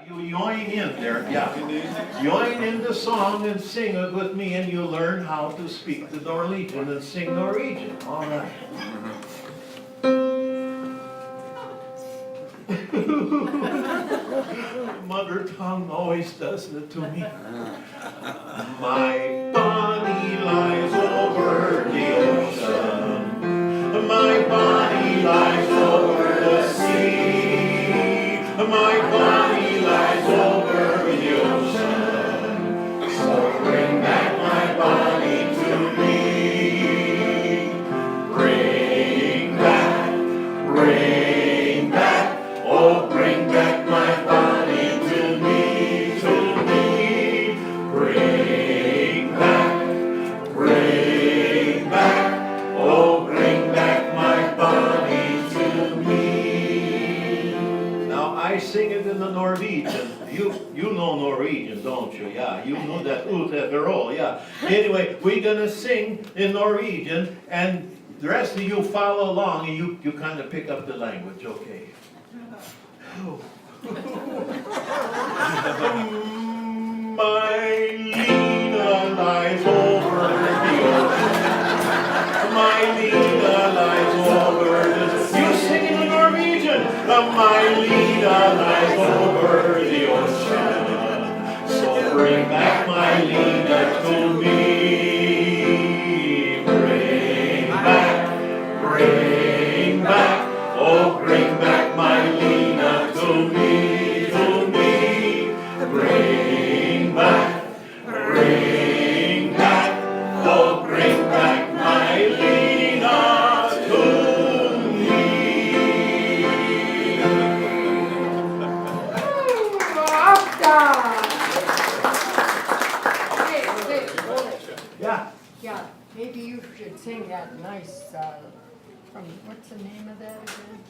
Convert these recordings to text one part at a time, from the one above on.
You join in there, yeah. Join in the song and sing it with me, and you learn how to speak the Norwegian and sing Norwegian. All right. Mother tongue always does it to me. My body lies over the ocean. My body lies over the sea. My body lies over the ocean. So bring back my body to me. Bring back, bring back. Oh, bring back my body to me, to me. Bring back, oh, bring back my body to me. Now, I sing it in the Norwegian. You know Norwegian, don't you? Yeah, you know that ut all, yeah. Anyway, we're gonna sing in Norwegian, and the rest of you follow along, and you kind of pick up the language, okay? My Lina lies over the ocean. My Lina lies over the ocean. You sing in Norwegian. My Lina lies over the ocean. So bring back my Lina to me. Bring back, oh, bring back my Lina to me, to me. Bring back, oh, bring back my Lina to me. Yeah. Yeah, maybe you should sing that nice, from, what's the name of that again?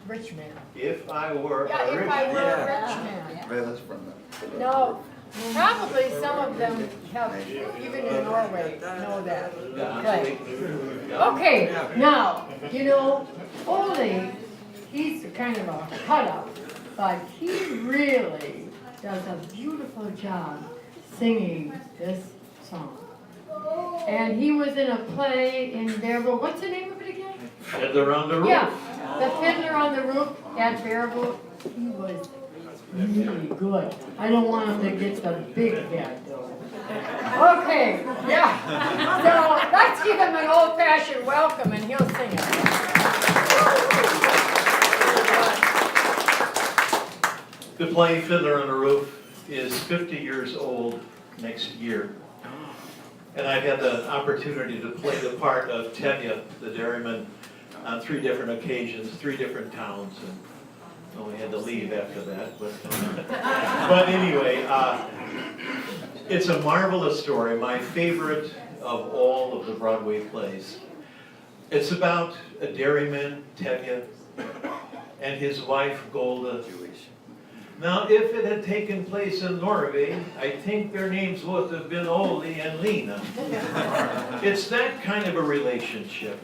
Rich Man. If I were Yeah, a if rich I were a man. rich man. Yeah, that's from the. No, probably some of them have, even in Norway, know that. But, okay, now, you know, Ole, he's kind of a cutout, but he really does a beautiful job singing this song. And he was in a play in Bearable. What's the name of it again? Fidler on the roof. Yeah, the Fiddler on the Roof at Bearable. He was really good. I don't want him to get the big head though. Okay, yeah. So let's give him an old-fashioned welcome and he'll sing it. The play Fiddler on the Roof is 50 years old next year. And I've had the opportunity to play the part of Tevje, the dairyman, on 3 different occasions, 3 different towns, and we had to leave after that. But anyway, it's a marvelous story, my favorite of all of the Broadway plays. It's about a dairyman, Tevje, and his wife, Golda. Now, if it had taken place in Norway, I think their names would have been Ole and Lina. It's that kind of a relationship.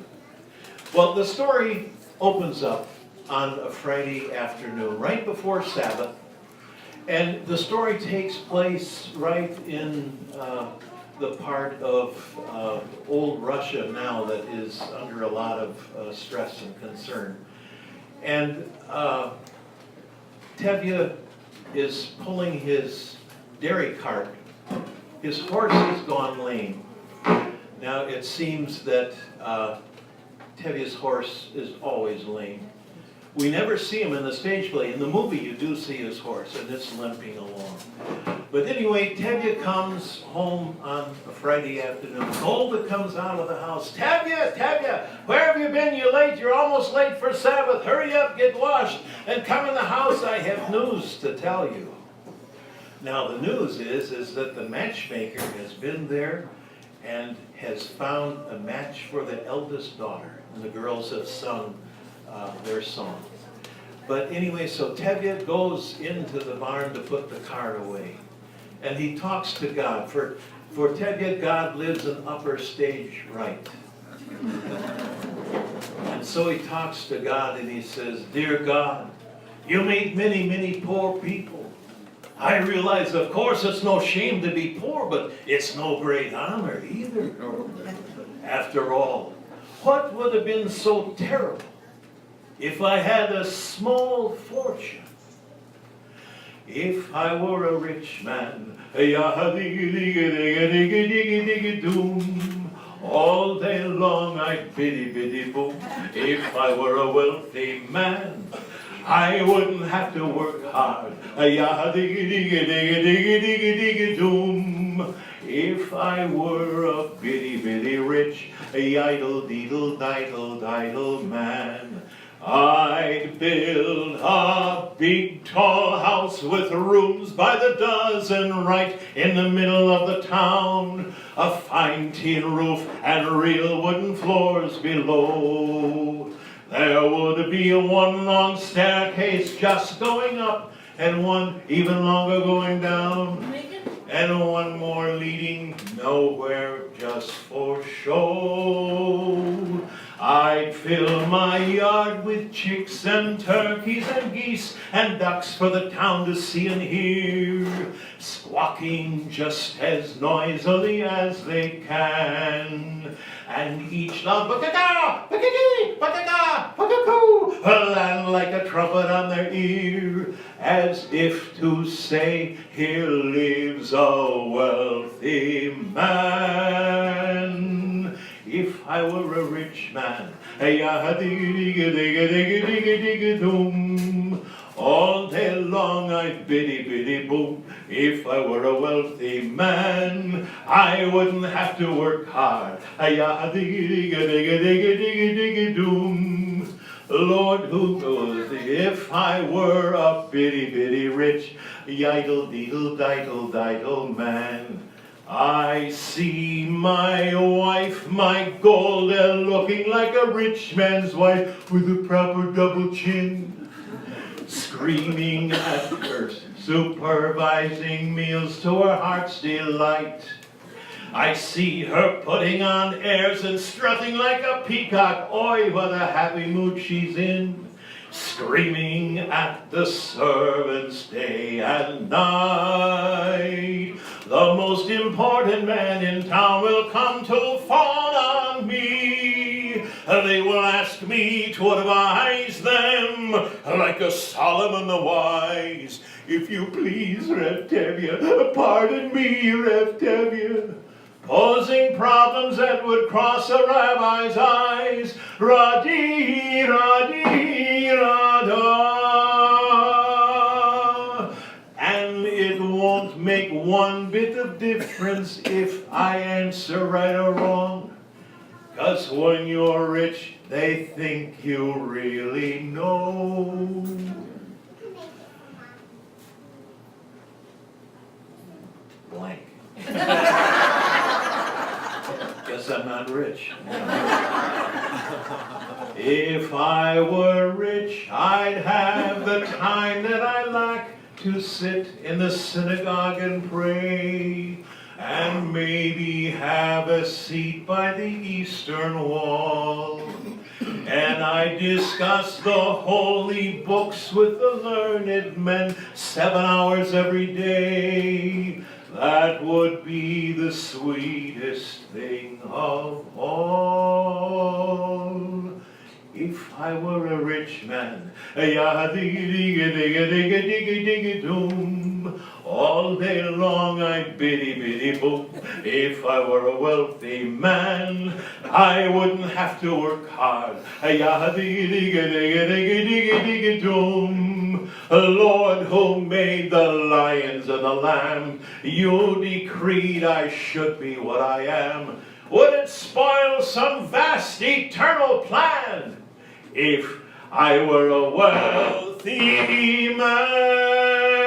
Well, the story opens up on a Friday afternoon, right before Sabbath, and the story takes place right in the part of old Russia now that is under a lot of stress and concern. And Tevje is pulling his dairy cart. His horse has gone lame. Now it seems that Tevye's horse is always lame. We never see him in the stage play. In the movie you do see his horse and it's limping along. But anyway, Tevje comes home on a Friday afternoon. Golda comes out of the house. Tevje, Tevje, where have you been? You're late. You're almost late for Sabbath. Hurry up, get washed, and come in the house. I have news to tell you. Now the news is that the matchmaker has been there and has found a match for the eldest daughter. And the girls have sung their song. But anyway, so Tevje goes into the barn to put the cart away. And he talks to God. For Tevje, God lives in upper stage right. And so he talks to God and he says, "Dear God, You meet many, many poor people. I realize, of course, it's no shame to be poor, but it's no great honor either. After all, what would have been so terrible if I had a small fortune? If I were a rich man, all day long I'd biddy boom. If I were a wealthy man, I wouldn't have to work hard. If I were a bitty rich, idle man, I'd build a big tall house with rooms by the dozen right in the middle of the town, a fine tin roof and real wooden floors below. There would be one long staircase just going up and one even longer going down, and one more leading nowhere just for show. I'd fill my yard with chicks and turkeys and geese and ducks for the town to see and hear, squawking just as noisily as they can. And each loud ba-ka-ka, ba-ka-dee, ba-ka-ka, ba-ka-coo, land like a trumpet on their ear, as if to say, here lives a wealthy man. If I were a rich man, all day long I'd biddy boom. If I were a wealthy man, I wouldn't have to work hard. Lord, who knows if I were a bitty rich, diddle man. I see my wife, my Golda, looking like a rich man's wife with a proper double chin, screaming at her, supervising meals to her heart's delight. I see her putting on airs and strutting like a peacock. Oi, what a happy mood she's in, screaming at the servants day and night. The most important man in town will come to fawn on me. They will ask me to advise them like a Solomon the wise. If you please, Rev Tevje, pardon me, Rev Tevje. Posing problems that would cross a rabbi's eyes. Ra-dee-ra-dee-ra-da. And it won't make one bit of difference if I answer right or wrong. 'Cause when you're rich, they think you really know. Blank. Guess I'm not rich. If I were rich, I'd have the time that I lack to sit in the synagogue and pray, and maybe have a seat by the eastern wall. And I discuss the holy books with the learned men 7 hours every day. That would be the sweetest thing of all. If I were a rich man, all day long I'd biddy boom. If I were a wealthy man, I wouldn't have to work hard. Lord, who made the lions and the lamb, you decreed I should be what I am. Would it spoil some vast eternal plan if I were a wealthy man?